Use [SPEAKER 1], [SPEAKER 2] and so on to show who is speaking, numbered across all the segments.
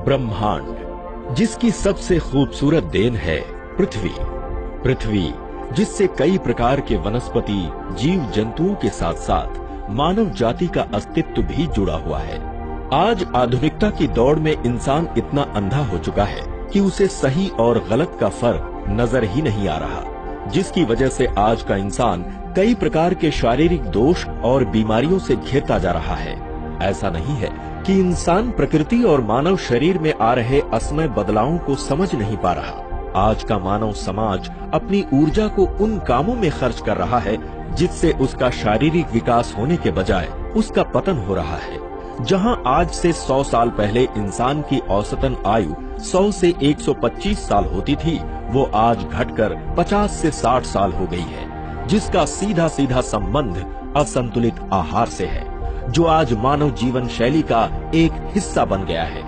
[SPEAKER 1] ब्रह्मांड, जिसकी सबसे खूबसूरत देन है पृथ्वी। पृथ्वी जिससे कई प्रकार के वनस्पति, जीव जंतुओं के साथ साथ मानव जाति का अस्तित्व भी जुड़ा हुआ है। आज आधुनिकता की दौड़ में इंसान इतना अंधा हो चुका है कि उसे सही और गलत का फर्क नजर ही नहीं आ रहा, जिसकी वजह से आज का इंसान कई प्रकार के शारीरिक दोष और बीमारियों से घिरता जा रहा है। ऐसा नहीं है कि इंसान प्रकृति और मानव शरीर में आ रहे असमय बदलावों को समझ नहीं पा रहा। आज का मानव समाज अपनी ऊर्जा को उन कामों में खर्च कर रहा है जिससे उसका शारीरिक विकास होने के बजाय उसका पतन हो रहा है। जहां आज से 100 साल पहले इंसान की औसतन आयु 100 से 125 साल होती थी, वो आज घटकर 50 से 60 साल हो गई है, जिसका सीधा सीधा संबंध असंतुलित आहार से है, जो आज मानव जीवन शैली का एक हिस्सा बन गया है।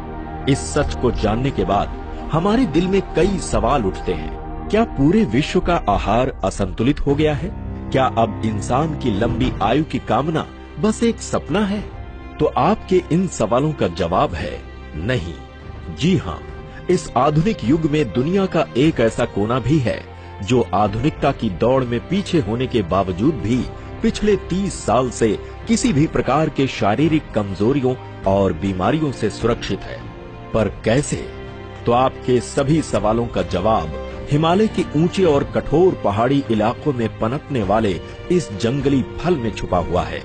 [SPEAKER 1] इस सच को जानने के बाद हमारे दिल में कई सवाल उठते हैं। क्या पूरे विश्व का आहार असंतुलित हो गया है? क्या अब इंसान की लंबी आयु की कामना बस एक सपना है? तो आपके इन सवालों का जवाब है नहीं। जी हाँ, इस आधुनिक युग में दुनिया का एक ऐसा कोना भी है जो आधुनिकता की दौड़ में पीछे होने के बावजूद भी पिछले 30 साल से किसी भी प्रकार के शारीरिक कमजोरियों और बीमारियों से सुरक्षित है। पर कैसे? तो आपके सभी सवालों का जवाब हिमालय के ऊंचे और कठोर पहाड़ी इलाकों में पनपने वाले इस जंगली फल में छुपा हुआ है,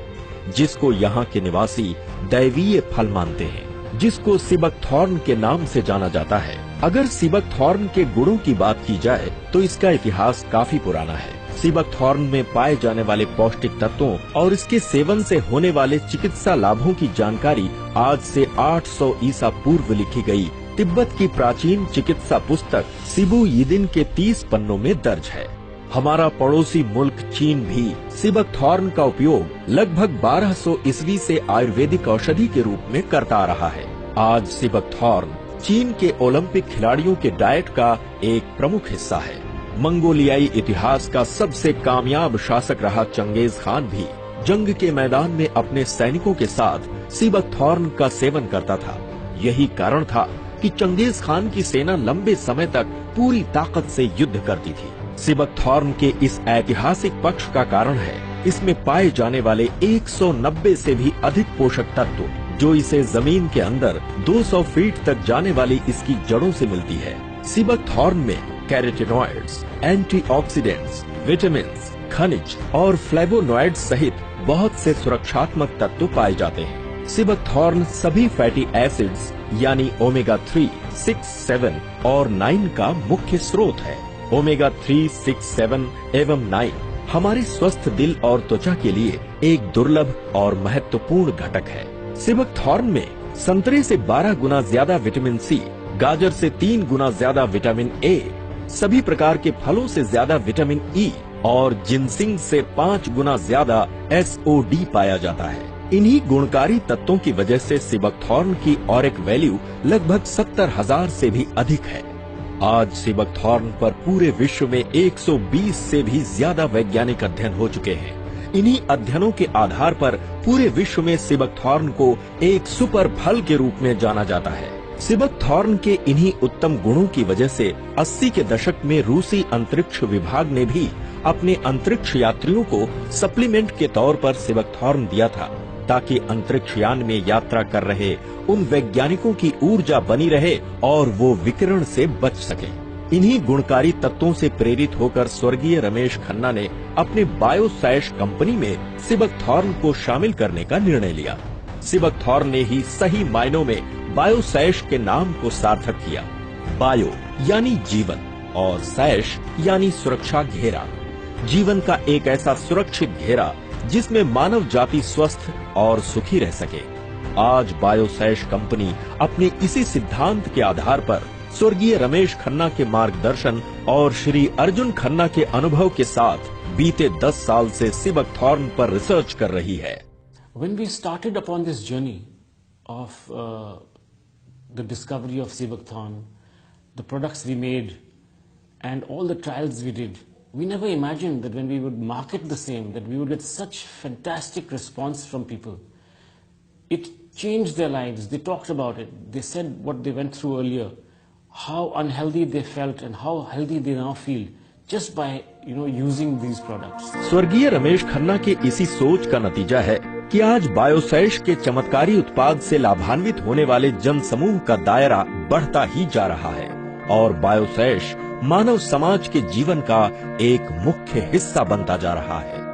[SPEAKER 1] जिसको यहाँ के निवासी दैवीय फल मानते हैं, जिसको सिबकथॉर्न के नाम से जाना जाता है। अगर सिबकथॉर्न के गुणों की बात की जाए तो इसका इतिहास काफी पुराना है। सिबकथॉर्न में पाए जाने वाले पौष्टिक तत्वों और इसके सेवन से होने वाले चिकित्सा लाभों की जानकारी आज से 800 ईसा पूर्व लिखी गई तिब्बत की प्राचीन चिकित्सा पुस्तक सिबु यिदिन के 30 पन्नों में दर्ज है। हमारा पड़ोसी मुल्क चीन भी सिबकथॉर्न का उपयोग लगभग 1200 ईस्वी से आयुर्वेदिक औषधि के रूप में करता आ रहा है। आज सिबकथॉर्न चीन के ओलंपिक खिलाड़ियों के डाइट का एक प्रमुख हिस्सा है। मंगोलियाई इतिहास का सबसे कामयाब शासक रहा चंगेज खान भी जंग के मैदान में अपने सैनिकों के साथ सिबकथॉर्न का सेवन करता था। यही कारण था कि चंगेज खान की सेना लंबे समय तक पूरी ताकत से युद्ध करती थी। सिबकथॉर्न के इस ऐतिहासिक पक्ष का कारण है इसमें पाए जाने वाले 190 से भी अधिक पोषक तत्व, जो इसे जमीन के अंदर 200 फीट तक जाने वाली इसकी जड़ों से मिलती है। सिबकथॉर्न में कैरोटीनॉइड्स, एंटीऑक्सीडेंट्स, विटामिन्स, खनिज और फ्लेवोनॉइड्स सहित बहुत से सुरक्षात्मक तत्व पाए जाते हैं। सिबकथॉर्न सभी फैटी एसिड्स यानी ओमेगा 3, 6, 7 और 9 का मुख्य स्रोत है। ओमेगा 3, 6, 7 एवं 9 हमारे स्वस्थ दिल और त्वचा के लिए एक दुर्लभ और महत्वपूर्ण घटक है। सिबकथॉर्न में संतरे से 12 गुना ज्यादा विटामिन सी, गाजर से 3 गुना ज्यादा विटामिन ए, सभी प्रकार के फलों से ज्यादा विटामिन ई और जिनसिंग से 5 गुना ज्यादा SOD पाया जाता है। इन्हीं गुणकारी तत्वों की वजह से सिबकथॉर्न की ऑरिक वैल्यू लगभग 70,000 से भी अधिक है। आज सिबकथॉर्न पर पूरे विश्व में 120 से भी ज्यादा वैज्ञानिक अध्ययन हो चुके हैं। इन्हीं अध्ययनों के आधार पर पूरे विश्व में सिबकथॉर्न को एक सुपर फल के रूप में जाना जाता है। सिबकथॉर्न के इन्हीं उत्तम गुणों की वजह से 80 के दशक में रूसी अंतरिक्ष विभाग ने भी अपने अंतरिक्ष यात्रियों को सप्लीमेंट के तौर पर सिबकथॉर्न दिया था, ताकि अंतरिक्ष यान में यात्रा कर रहे उन वैज्ञानिकों की ऊर्जा बनी रहे और वो विकिरण से बच सके। इन्हीं गुणकारी तत्वों से प्रेरित होकर स्वर्गीय रमेश खन्ना ने अपने बायोसैश कंपनी में सिबकथॉर्न को शामिल करने का निर्णय लिया। सिबकथॉर्न ने ही सही मायनों में बायोसैश के नाम को सार्थक किया। बायो यानी जीवन और सैश यानी सुरक्षा घेरा। जीवन का एक ऐसा सुरक्षित घेरा जिसमें मानव जाति स्वस्थ और सुखी रह सके। आज बायोसैश कंपनी अपने इसी सिद्धांत के आधार पर स्वर्गीय रमेश खन्ना के मार्गदर्शन और श्री अर्जुन खन्ना के अनुभव के साथ बीते 10 साल से सिबकथॉर्न पर रिसर्च कर रही है।
[SPEAKER 2] When we started upon this journey of the discovery of Sivathorn, the products we made and all the trials we did, we never imagined that when we would market the same, that we would get such fantastic response from people. It changed their lives. They talked about it. They said what they went through earlier, how unhealthy they felt and how healthy they now feel just by using these products.
[SPEAKER 1] स्वर्गीय रमेश खन्ना के इसी सोच का नतीजा है कि आज बायोसैश के चमत्कारी उत्पाद से लाभान्वित होने वाले जन समूह का दायरा बढ़ता ही जा रहा है और बायोसैश मानव समाज के जीवन का एक मुख्य हिस्सा बनता जा रहा है।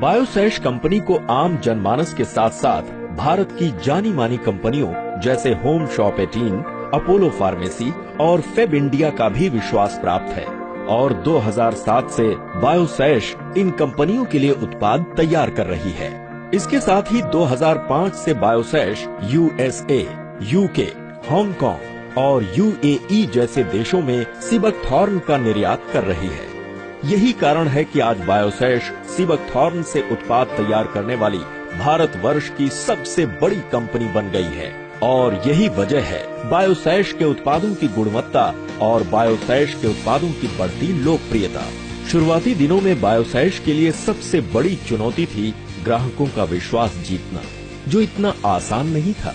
[SPEAKER 1] बायोसैश कंपनी को आम जनमानस के साथ साथ भारत की जानी मानी कंपनियों जैसे होम शॉप 18, अपोलो फार्मेसी और फेब इंडिया का भी विश्वास प्राप्त है और 2007 से बायोसैश इन कंपनियों के लिए उत्पाद तैयार कर रही है। इसके साथ ही 2005 से बायोसैश USA, UK, हांगकांग और UAE जैसे देशों में सीबकथॉर्न का निर्यात कर रही है। यही कारण है कि आज बायोसैश सीबकथॉर्न से उत्पाद तैयार करने वाली भारतवर्ष की सबसे बड़ी कंपनी बन गई है और यही वजह है बायोसैश के उत्पादों की गुणवत्ता और बायोसैश के उत्पादों की बढ़ती लोकप्रियता। शुरुआती दिनों में बायोसैश के लिए सबसे बड़ी चुनौती थी ग्राहकों का विश्वास जीतना, जो इतना आसान नहीं था।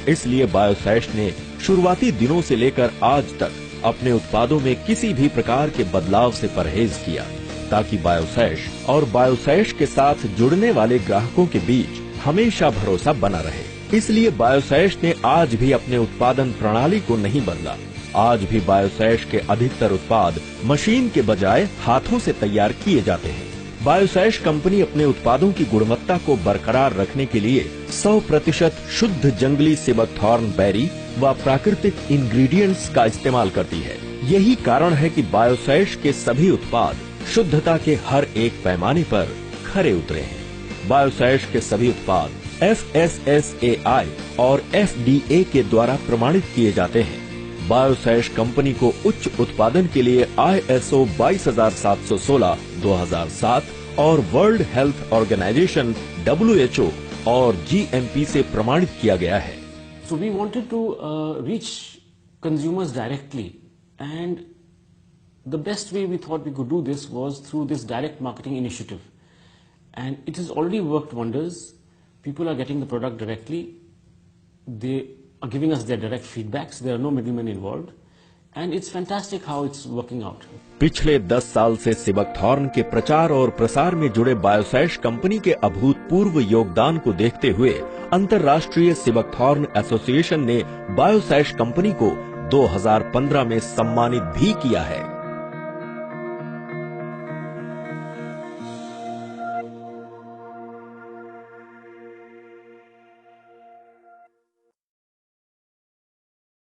[SPEAKER 1] इसलिए बायोसैश ने शुरुआती दिनों से लेकर आज तक अपने उत्पादों में किसी भी प्रकार के बदलाव से परहेज किया ताकि बायोसैश और बायोसैश के साथ जुड़ने वाले ग्राहकों के बीच हमेशा भरोसा बना रहे। इसलिए बायोसैश ने आज भी अपने उत्पादन प्रणाली को नहीं बदला। आज भी बायोसैश के अधिकतर उत्पाद मशीन के बजाय हाथों से तैयार किए जाते हैं। बायोसैश कंपनी अपने उत्पादों की गुणवत्ता को बरकरार रखने के लिए 100% शुद्ध जंगली सीबकथॉर्न बेरी व प्राकृतिक इंग्रेडिएंट्स का इस्तेमाल करती है। यही कारण है कि बायोसैश के सभी उत्पाद शुद्धता के हर एक पैमाने पर खरे उतरे हैं। बायोसैश के सभी उत्पाद FSSAI और FDA के द्वारा प्रमाणित किए जाते हैं। बायोसैश कंपनी को उच्च उत्पादन के लिए ISO 22716 2007 और वर्ल्ड हेल्थ ऑर्गेनाइजेशन WHO और GMP से प्रमाणित किया गया है।
[SPEAKER 2] So we wanted to reach consumers directly, and the best way we thought we could do this was through this direct marketing initiative, and it has already worked wonders. People are getting the product directly. They are giving us their direct feedbacks. There are no middlemen involved, and it's fantastic how it's working out.
[SPEAKER 1] पिछले 10 साल से sea buckthorn के प्रचार और प्रसार में जुड़े बायोसैश company के अभूतपूर्व योगदान को देखते हुए अंतर्राष्ट्रीय सीबकथॉर्न एसोसिएशन ने बायोसैश कंपनी को 2015 में सम्मानित भी किया है।